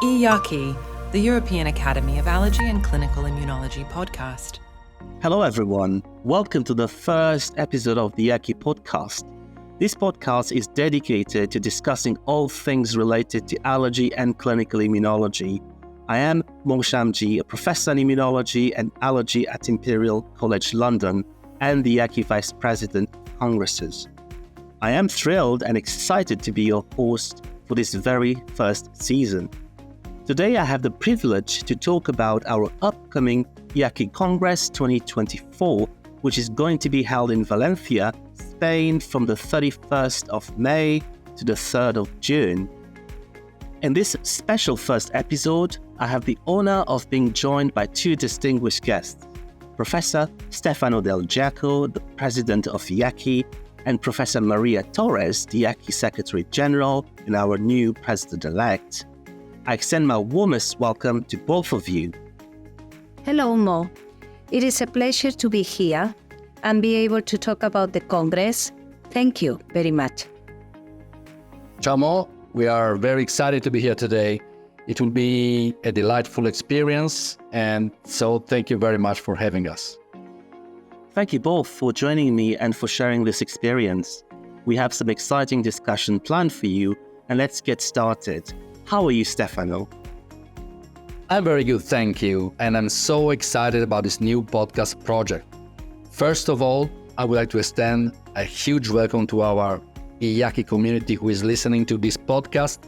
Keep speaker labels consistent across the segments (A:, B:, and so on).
A: EAACI, the European Academy of Allergy and Clinical Immunology podcast.
B: Hello everyone, welcome to the first episode of the EAACI podcast. This podcast is dedicated to discussing all things related to allergy and clinical immunology. I am Mohamed Shamji, a professor in immunology and allergy at Imperial College London and the EAACI Vice President of Congresses. I am thrilled and excited to be your host for this very first season. Today I have the privilege to talk about our upcoming EAACI Congress 2024, which is going to be held in Valencia, Spain from the 31st of May to the 3rd of June. In this special first episode, I have the honor of being joined by two distinguished guests, Professor Stefano del Giacco, the President of EAACI, and Professor Maria Torres, the EAACI Secretary General and our new President-elect. I extend my warmest welcome to both of you.
C: Hello, Mo. It is a pleasure to be here and be able to talk about the Congress. Thank you very much.
D: Ciao, Mo. We are very excited to be here today. It will be a delightful experience, and so thank you very much for having us.
B: Thank you both for joining me and for sharing this experience. We have some exciting discussion planned for you, and let's get started. How are you, Stefano?
D: I'm very good, thank you, and I'm so excited about this new podcast project. First of all, I would like to extend a huge welcome to our EAACI community who is listening to this podcast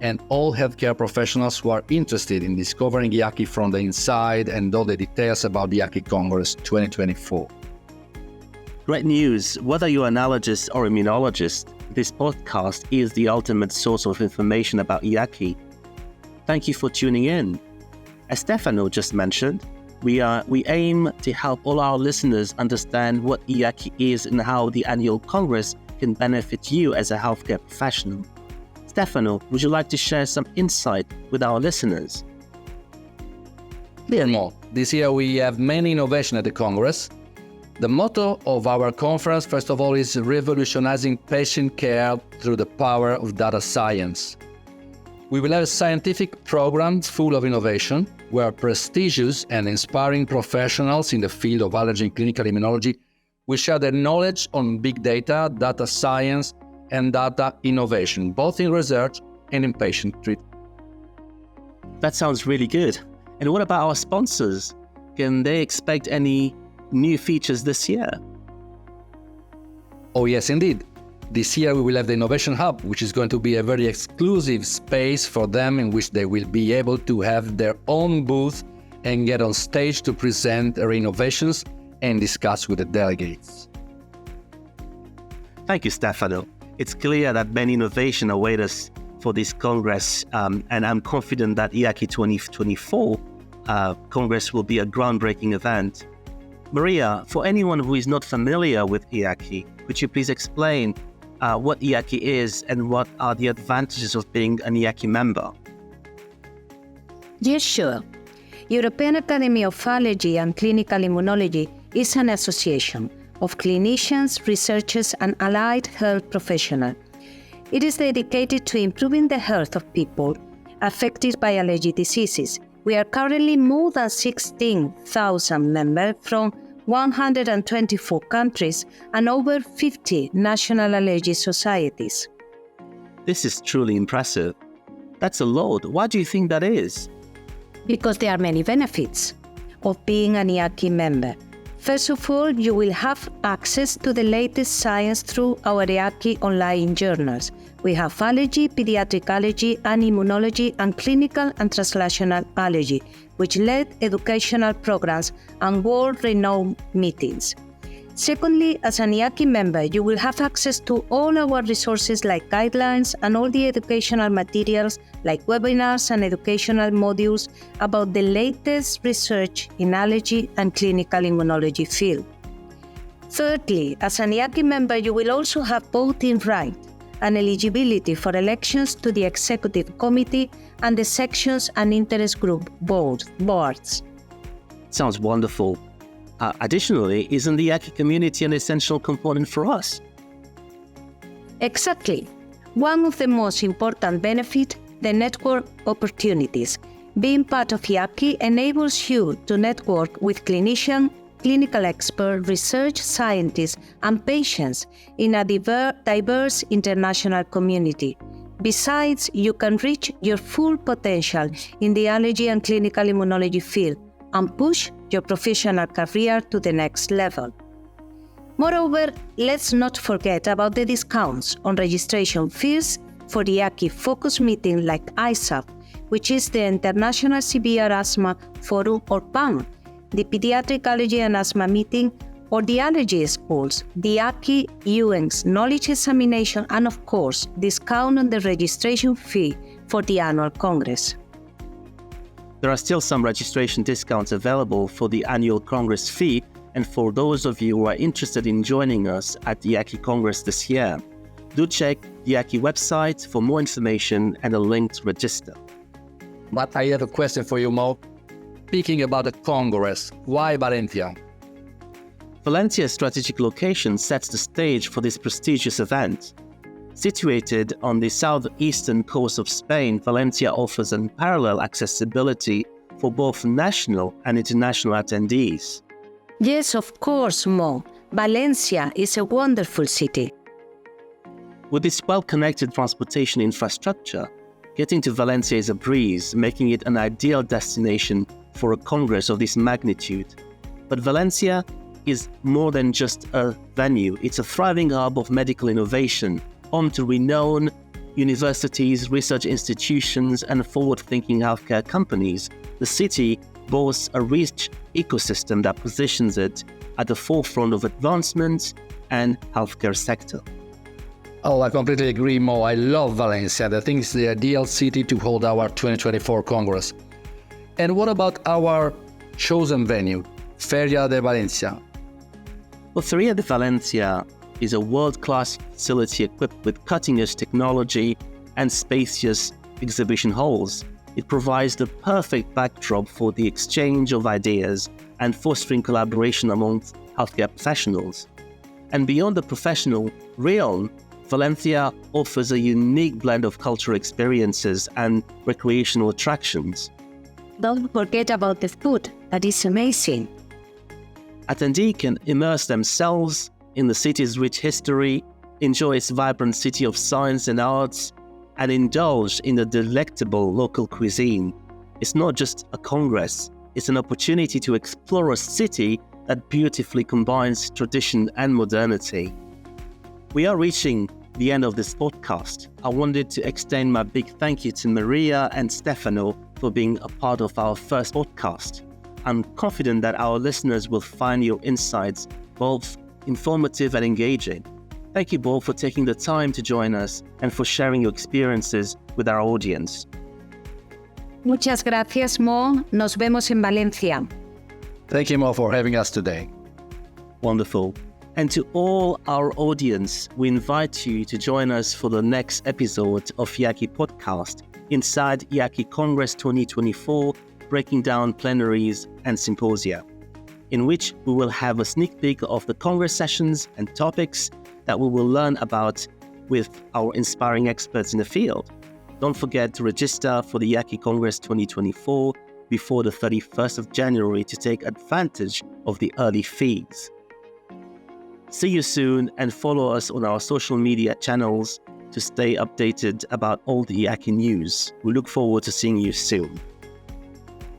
D: and all healthcare professionals who are interested in discovering EAACI from the inside and all the details about the EAACI Congress 2024.
B: Great news. Whether you're an allergist or immunologist, this podcast is the ultimate source of information about EAACI. Thank you for tuning in. As Stefano just mentioned, we aim to help all our listeners understand what EAACI is and how the annual Congress can benefit you as a healthcare professional. Stefano, would you like to share some insight with our listeners?
D: Dear Mo, this year we have many innovations at the Congress. The motto of our conference, first of all, is revolutionizing patient care through the power of data science. We will have a scientific program full of innovation, where prestigious and inspiring professionals in the field of allergy and clinical immunology will share their knowledge on big data, data science, and data innovation, both in research and in patient treatment.
B: That sounds really good. And what about our sponsors? Can they expect any new features this year?
D: Oh yes, indeed. This year we will have the Innovation Hub, which is going to be a very exclusive space for them in which they will be able to have their own booth and get on stage to present their innovations and discuss with the delegates.
B: Thank you, Stefano. It's clear that many innovations await us for this Congress, and I'm confident that EAACI 2024 Congress will be a groundbreaking event. Maria, for anyone who is not familiar with EAACI, could you please explain what EAACI is and what are the advantages of being an EAACI member?
C: Yes, sure. European Academy of Allergy and Clinical Immunology is an association of clinicians, researchers, and allied health professionals. It is dedicated to improving the health of people affected by allergy diseases. We are currently more than 16,000 members from 124 countries and over 50 national allergy societies.
B: This is truly impressive. That's a lot. Why do you think that is?
C: Because there are many benefits of being an EAACI member. First of all, you will have access to the latest science through our EAACI online journals. We have allergy, pediatric allergy, and immunology, and clinical and translational allergy, which led educational programs and world-renowned meetings. Secondly, as an EAACI member, you will have access to all our resources like guidelines and all the educational materials like webinars and educational modules about the latest research in allergy and clinical immunology field. Thirdly, as an EAACI member, you will also have voting right and eligibility for elections to the Executive Committee and the sections and interest group boards.
B: Sounds wonderful. Additionally, isn't the EAACI community an essential component for us?
C: Exactly. One of the most important benefits the network opportunities. Being part of EAACI enables you to network with clinicians, clinical experts, research scientists, and patients in a diverse international community. Besides, you can reach your full potential in the allergy and clinical immunology field and push your professional career to the next level. Moreover, let's not forget about the discounts on registration fees for the EAACI focus meeting like ISAF, which is the International Severe Asthma Forum, or PAM, the Pediatric Allergy and Asthma Meeting, or the Allergy Schools, the EAACI UN's Knowledge Examination, and of course, discount on the registration fee for the annual Congress.
B: There are still some registration discounts available for the annual Congress fee, and for those of you who are interested in joining us at the EAACI Congress this year, do check the EAACI website for more information and a link to register.
D: But I have a question for you, Mo. Speaking about the Congress, why Valencia?
B: Valencia's strategic location sets the stage for this prestigious event. Situated on the southeastern coast of Spain, Valencia offers unparalleled accessibility for both national and international attendees.
C: Yes, of course, Mo. Valencia is a wonderful city.
B: With its well-connected transportation infrastructure, getting to Valencia is a breeze, making it an ideal destination for a congress of this magnitude. But Valencia is more than just a venue. It's a thriving hub of medical innovation, home to renowned universities, research institutions, and forward-thinking healthcare companies. The city boasts a rich ecosystem that positions it at the forefront of advancements and healthcare sector.
D: Oh, I completely agree, Mo. I love Valencia. I think it's the ideal city to hold our 2024 Congress. And what about our chosen venue, Feria de Valencia?
B: Well, Feria de Valencia is a world-class facility equipped with cutting-edge technology and spacious exhibition halls. It provides the perfect backdrop for the exchange of ideas and fostering collaboration amongst healthcare professionals. And beyond the professional realm, Valencia offers a unique blend of cultural experiences and recreational attractions.
C: Don't forget about the food, that is amazing.
B: Attendees can immerse themselves in the city's rich history, enjoy its vibrant city of science and arts, and indulge in the delectable local cuisine. It's not just a congress, it's an opportunity to explore a city that beautifully combines tradition and modernity. We are reaching the end of this podcast. I wanted to extend my big thank you to Maria and Stefano for being a part of our first podcast. I'm confident that our listeners will find your insights both informative and engaging. Thank you both for taking the time to join us and for sharing your experiences with our audience.
C: Muchas gracias, Mo. Nos vemos en Valencia.
D: Thank you, Mo, for having us today.
B: Wonderful. And to all our audience, we invite you to join us for the next episode of EAACI Podcast inside EAACI Congress 2024, breaking down plenaries and symposia, in which we will have a sneak peek of the Congress sessions and topics that we will learn about with our inspiring experts in the field. Don't forget to register for the EAACI Congress 2024 before the 31st of January to take advantage of the early fees. See you soon and follow us on our social media channels to stay updated about all the EAACI news. We look forward to seeing you soon.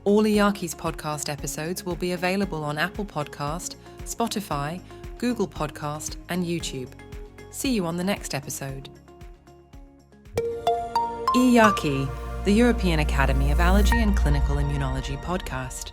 A: All EAACI's podcast episodes will be available on Apple Podcast, Spotify, Google Podcast, and YouTube. See you on the next episode. EAACI, the European Academy of Allergy and Clinical Immunology podcast.